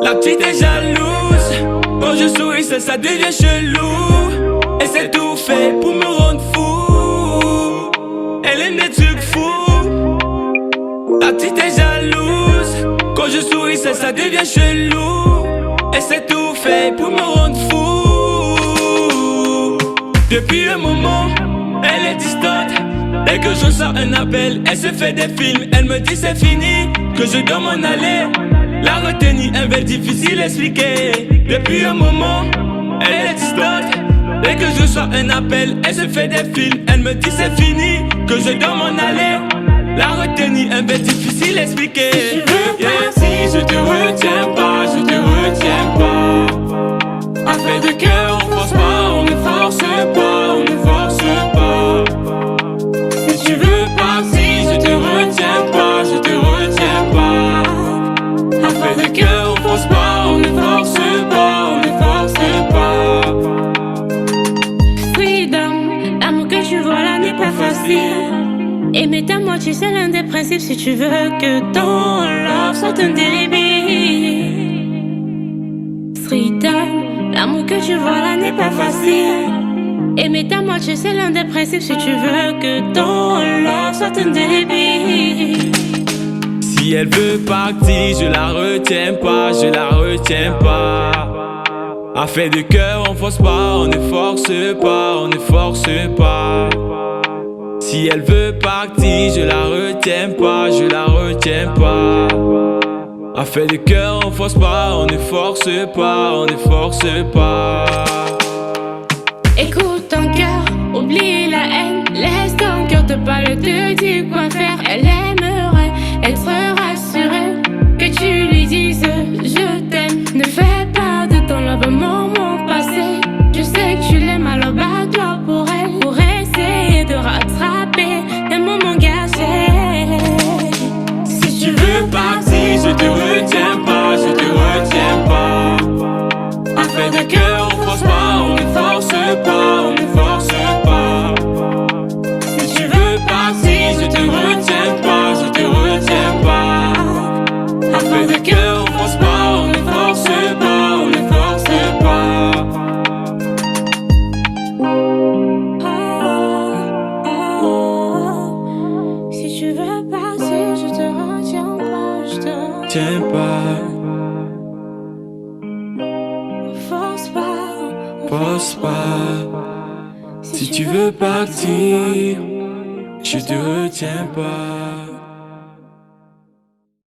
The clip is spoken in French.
La petite est jalouse. Quand je souris, ça devient chelou. Et c'est tout fait pour me rendre fou. Elle aime des trucs fous. La petite est jalouse. Quand je souris, ça devient chelou. Et c'est tout fait pour me rendre fou. Depuis un moment, elle est distante. Dès que je sors un appel, elle se fait des films. Elle me dit c'est fini, que je dois m'en aller. La retenue, un peu difficile à expliquer. Depuis un moment, elle est distante. Dès que je sors un appel, elle se fait des films. Elle me dit c'est fini, que je dois m'en aller. La retenue, un peu difficile à expliquer. Si tu veux partir, je te retiens pas, je te retiens pas. Affaire de cœur, on force pas, on ne force pas, on ne force pas. Si tu veux partir, je te retiens pas, je te retiens pas. Affaire de cœur, on force pas, on ne force pas, on ne force pas. Freedom, l'amour que tu vois là n'est pas facile. Aimer ta moitié, c'est l'un des principes si tu veux que ton love soit un débit. Freedom, l'amour que tu vois là n'est pas facile. Aimer ta moitié, c'est l'un des principes si tu veux que ton love soit un débit. Si elle veut partir, je la retiens pas, je la retiens pas. Affaire de cœur, on force pas, on ne force pas, on ne force pas. Si elle veut partir, je la retiens pas, je la retiens pas. Affaire de cœur, on force pas, on ne force pas, on ne force pas. Écoute ton cœur, oublie la haine. Laisse ton cœur te parler, te dire quoi faire. Elle aimerait être rassurée que tu lui dises je t'aime. Ne fais pas de ton love un moment passé. Je sais que tu l'aimes, alors bats-toi pour elle, pour essayer de rattraper les moments gâchés. Si tu veux partir, je te retiens pas, je te retiens pas. Affaire de cœur, on force pas, on ne force pas, on ne force pas. Si tu veux partir, je te retiens pas, je te retiens pas. Affaire de cœur, on force pas, on ne force pas, on ne force pas. Si tu veux partir, je te retiens pas, je te Tiens pas, force pas. force pas. Si tu veux partir, je te retiens pas.